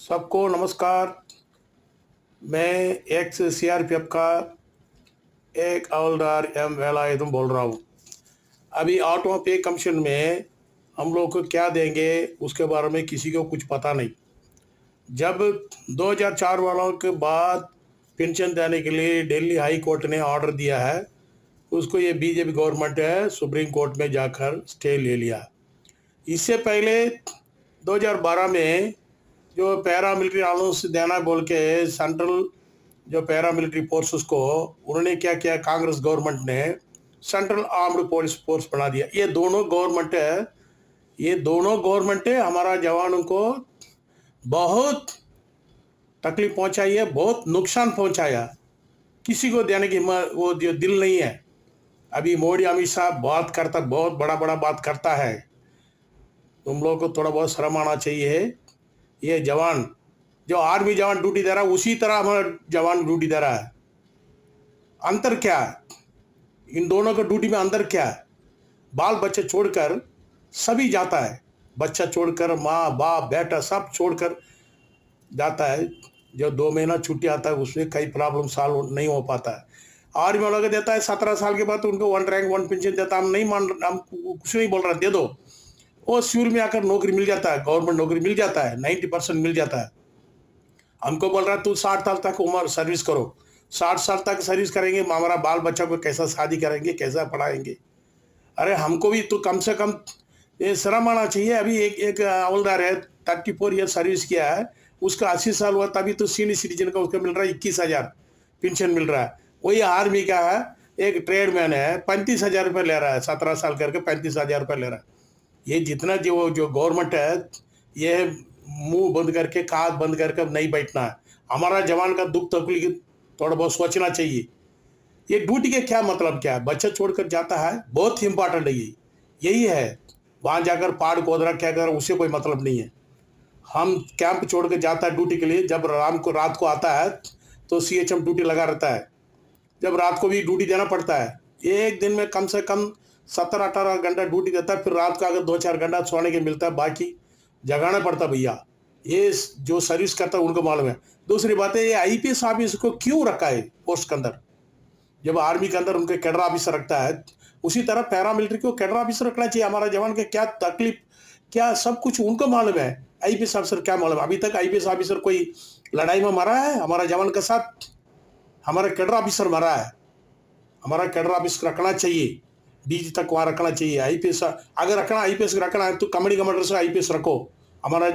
सबको नमस्कार। मैं एक्स सीआरपीएफ का एक हवलदार एम वेलायुधम बोल रहा हूँ। अभी ऑटो पे कमीशन में हम लोग को क्या देंगे उसके बारे में किसी को कुछ पता नहीं। जब 2004 वालों के बाद पेंशन देने के लिए दिल्ली हाई कोर्ट ने ऑर्डर दिया है, उसको ये बीजेपी गवर्नमेंट है सुप्रीम कोर्ट में जाकर स्टे ले लिया। इससे पहले 2012 में जो पैरामिलिट्री अलाउंस देना बोल के सेंट्रल जो पैरामिलिट्री फोर्सेस को उन्होंने क्या किया, कांग्रेस गवर्नमेंट ने सेंट्रल आर्म्ड पुलिस फोर्स बना दिया। ये दोनों गवर्नमेंट हमारा जवानों को बहुत तकलीफ पहुंचाई है, बहुत नुकसान पहुंचाया। किसी को देने की वो जो दिल नहीं है। अभी मोदी अमित शाह बहुत बड़ा बड़ा बात करता है। तुम लोग को थोड़ा बहुत शर्म आना चाहिए। ये जवान जो आर्मी जवान ड्यूटी दे रहा है उसी तरह हमारा जवान ड्यूटी दे रहा है। अंतर क्या है इन दोनों के ड्यूटी में? अंतर क्या है? बाल बच्चे छोड़कर सभी जाता है, बच्चा छोड़कर माँ बाप बेटा सब छोड़कर जाता है। जो 2 महीना छुट्टी आता है उसमें कई प्रॉब्लम सॉल्व नहीं हो पाता है। आर्मी वालों को देता है 17 साल के बाद तो उनको 1 रैंक 1 पेंशन देता है। हम कुछ नहीं बोल रहा, दे दो। वो शुरू में आकर नौकरी मिल जाता है, गवर्नमेंट नौकरी मिल जाता है, 90% मिल जाता है। हमको बोल रहा है तू 60 साल तक उम्र सर्विस करो। 60 साल तक सर्विस करेंगे, हमारा बाल बच्चा को कैसा शादी करेंगे, कैसा पढ़ाएंगे? अरे हमको भी तो कम से कम ये शर्म आना चाहिए। अभी एक हवलदार है 34 ईयर सर्विस किया है, उसका 80 साल हुआ तभी तो सीनियर सिटीजन का उसका मिल रहा है 21,000 पेंशन मिल रहा है। वही आर्मी का है, एक ट्रेडमैन है 35,000 रुपये ले रहा है, 17 साल करके 35,000 रुपये ले रहा है। ये जितना जो गवर्नमेंट है ये मुंह बंद करके कान बंद करके नहीं बैठना है। हमारा जवान का दुख तकलीफ थोड़ा बहुत सोचना चाहिए। ये ड्यूटी के क्या मतलब क्या है? बच्चा छोड़कर जाता है, बहुत इंपॉर्टेंट है। यही है, वहाँ जाकर पहाड़ खोदना क्या कर उससे कोई मतलब नहीं है। हम कैंप छोड़ कर जाता है ड्यूटी के लिए। जब रात को आता है तो सीएचएम ड्यूटी लगा रहता है, जब रात को भी ड्यूटी देना पड़ता है। एक दिन में कम से कम 17-18 घंटा ड्यूटी देता है, फिर रात का अगर 2-4 घंटा सोने के मिलता है, बाकी जगाना पड़ता भैया। ये जो सर्विस करता है उनको मालूम है। दूसरी बात है, ये आईपीएस ऑफिसर को क्यों रखा है पोस्ट के अंदर? जब आर्मी के अंदर उनके कैडर ऑफिसर रखता है, उसी तरह पैरामिलिट्री को कैडर ऑफिसर रखना चाहिए। हमारा जवान के क्या तकलीफ क्या सब कुछ उनको मालूम है। आईपीएस ऑफिसर क्या मालूम? अभी तक आईपीएस ऑफिसर कोई लड़ाई में मरा है हमारा जवान के साथ? हमारा कैडर ऑफिसर मरा है। हमारा कैडर ऑफिसर रखना चाहिए, डीजी तक वहाँ रखना चाहिए। आईपीएस अगर रखना, आईपीएस रखना है तो कमेटी कमांडर से आईपीएस रखो। हमारा